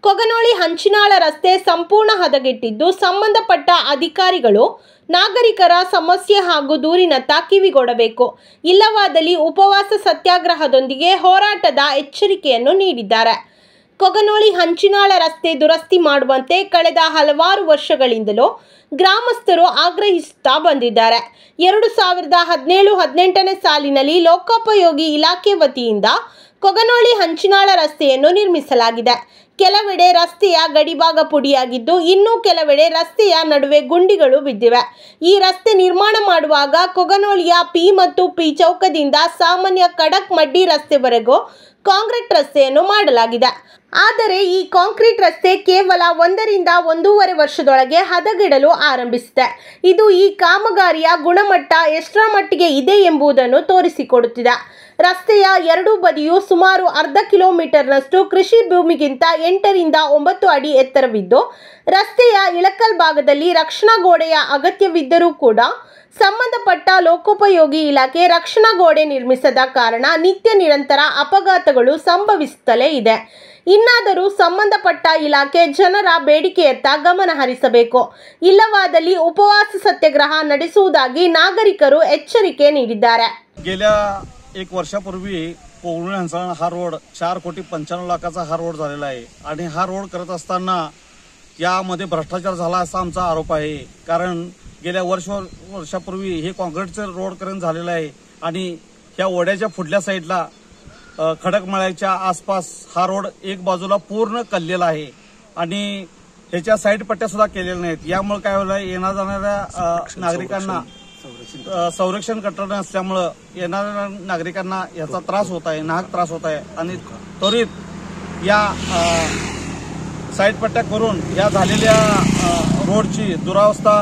ಕೊಗನೊಳ್ಳಿ ಹಂಚಿನಾಳ ರಸ್ತೆ ಸಂಪೂರ್ಣ ಹದಗೆಟ್ಟಿದ್ದು ಸಂಬಂಧಪಟ್ಟ ಅಧಿಕಾರಿಗಳು ನಾಗರಿಕರ ಸಮಸ್ಯೆ ಹಾಗೂ ದೂರಿನತ್ತ ಕಿವಿಗೊಡಬೇಕು. ಇಲ್ಲವಾದಲ್ಲಿ ಉಪವಾಸ ಸತ್ಯಾಗ್ರಹದೊಂದಿಗೆ ಹೋರಾಟದ ಎಚ್ಚರಿಕೆಯನ್ನು ನೀಡಿದ್ದಾರೆ. ಕೊಗನೊಳ್ಳಿ ಹಂಚಿನಾಳ ರಸ್ತೆ ದುರಸ್ತಿ ಮಾಡುವಂತೆ ಕಳೆದ ಹಲವಾರು ವರ್ಷಗಳಿಂದಲೂ ಗ್ರಾಮಸ್ಥರು ಆಗ್ರಹಿಸುತ್ತಾ ಬಂದಿದ್ದಾರೆ. 2017-18ನೇ ಸಾಲಿನಲ್ಲಿ ಲೋಕೋಪಯೋಗಿ ಇಲಾಖೆ ವತಿಯಿಂದ ಕೊಗನೊಳ್ಳಿ ಹಂಚಿನಾಳ ರಸ್ತೆಯನ್ನು ನಿರ್ಮಿಸಲಾಗಿದೆ. ಕೆಲವೆಡೆ ರಸ್ತೆಯ ಗಡಿಭಾಗ ಪುಡಿಯಾಗಿದ್ದು, ಇನ್ನೂ ಕೆಲವೆಡೆ ರಸ್ತೆಯ ನಡುವೆ ಗುಂಡಿಗಳು ಬಿದ್ದಿವೆ. ಈ ರಸ್ತೆ ನಿರ್ಮಾಣ ಮಾಡುವಾಗ ಕೊಗನೊಳ್ಳಿಯ ಪಿ ಮತ್ತು ಪಿ ಚೌಕದಿಂದ ಸಾಮಾನ್ಯ ಖಡಕ್ ಮಡ್ಡಿ ರಸ್ತೆವರೆಗೂ ಕಾಂಕ್ರೀಟ್ ರಸ್ತೆಯನ್ನು ಮಾಡಲಾಗಿದೆ. ಆದರೆ ಈ ಕಾಂಕ್ರೀಟ್ ರಸ್ತೆ ಕೇವಲ 1 ರಿಂದ 1.5 ವರ್ಷದೊಳಗೆ ಹದಗೆಡಲು ಆರಂಭಿಸಿದೆ. ಇದು ಈ ಕಾಮಗಾರಿಯ ಗುಣಮಟ್ಟ ಎಷ್ಟರ ಮಟ್ಟಿಗೆ ಇದೆ ಎಂಬುದನ್ನು ತೋರಿಸಿಕೊಡುತ್ತಿದೆ. ರಸ್ತೆಯ ಎರಡೂ ಬದಿಯೂ ಸುಮಾರು ಅರ್ಧ ಕಿಲೋಮೀಟರ್ನಷ್ಟು ಕೃಷಿ ಭೂಮಿಗಿಂತ 8 ರಿಂದ 9 ಅಡಿ ಎತ್ತರವಿದ್ದು, ರಸ್ತೆಯ ಇಳಕಲ್ ಭಾಗದಲ್ಲಿ ರಕ್ಷಣಾ ಗೋಡೆಯ ಅಗತ್ಯವಿದ್ದರೂ ಕೂಡ ಸಂಬಂಧಪಟ್ಟ ಲೋಕೋಪಯೋಗಿ ಇಲಾಖೆ ರಕ್ಷಣಾ ಗೋಡೆ ನಿರ್ಮಿಸದ ಕಾರಣ ನಿತ್ಯ ನಿರಂತರ ಅಪಘಾತಗಳು ಸಂಭವಿಸುತ್ತಲೇ ಇದೆ. ಇನ್ನಾದರೂ ಸಂಬಂಧಪಟ್ಟ ಇಲಾಖೆ ಜನರ ಬೇಡಿಕೆಯತ್ತ ಗಮನ ಹರಿಸಬೇಕು. ಇಲ್ಲವಾದಲ್ಲಿ ಉಪವಾಸ ಸತ್ಯಾಗ್ರಹ ನಡೆಸುವುದಾಗಿ नागरिकರು ಎಚ್ಚರಿಕೆ ನೀಡಿದ್ದಾರೆ. गेल्या 1 वर्षापूर्वी कोगनोळी हंचनाळ हा रोड 4,95 लाखाचा हा रोड झालेला आहे आणि हा रोड करत असताना यामध्ये भ्रष्टाचार झाला असा आमचा आरोप आहे. कारण गेल्या वर्षापूर्वी हे काँक्रीटचे रोड करण झालेलं आहे आणि या ओढ्याच्या पुढल्या साईडला खडकमळ्याच्या आसपास हा रोड एक बाजूला पूर्ण कललेला आहे आणि ह्याच्या साईड पट्ट्या सुद्धा केलेल्या नाहीत. यामुळे काय होईल, येणार जाणाऱ्या नागरिकांना संरक्षण कठोर नसल्यामुळे येणाऱ्या नागरिकांना याचा त्रास होत आहे, नाहक त्रास होत आहे आणि त्वरित या साईड पट्ट्या करून या झालेल्या रोडची दुरावस्था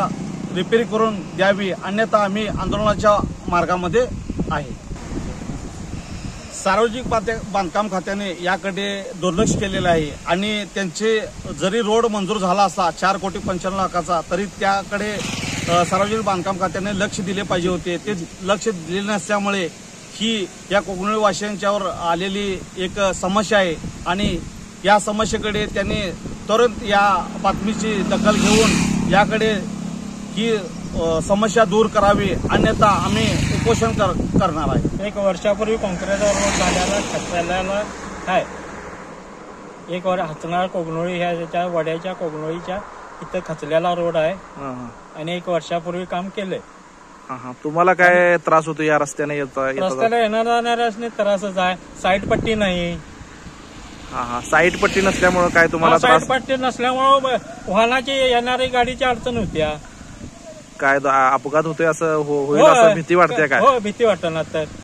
रिपेअर करून द्यावी, अन्यथा आम्ही आंदोलनाच्या मार्गामध्ये आहे. सार्वजनिक बांधकाम खात्याने याकडे दुर्लक्ष केलेलं आहे आणि त्यांचे जरी रोड मंजूर झाला असला 4,95 लाखाचा तरी त्याकडे सार्वजनिक बांधकाम खात्याने लक्ष दिले पाहिजे होते. ते लक्ष दिले नसल्यामुळे ही या कोगनोळी वासियांच्यावर आलेली एक समस्या आहे आणि या समस्येकडे त्यांनी तुरंत या बातमीची दखल घेऊन याकडे ही समस्या दूर करावी, अन्यथा आम्ही उपोषण करणार आहे. 1 वर्षापूर्वी काँक्रीटचा रोड झालेला खचलेला आहे. 1 वर्ष हंचनाळ कोगनोळी ह्या वड्याच्या कोगनोळीच्या इथं खचलेला रोड आहे आणि 1 वर्षापूर्वी काम केलंय. तुम्हाला काय त्रास होतो या रस्त्याने रस्त्याला येणार जाणाऱ्यासने त्रासच आहे. साईड पट्टी नाही. साईड पट्टी नसल्यामुळे काय तुम्हाला साईड पट्टी नसल्यामुळे वाहनाची येणारी गाडीची अडचण होत्या. काय अपघात होतोय असं होईल असं भीती वाटते काय? हो, भीती वाटणार तर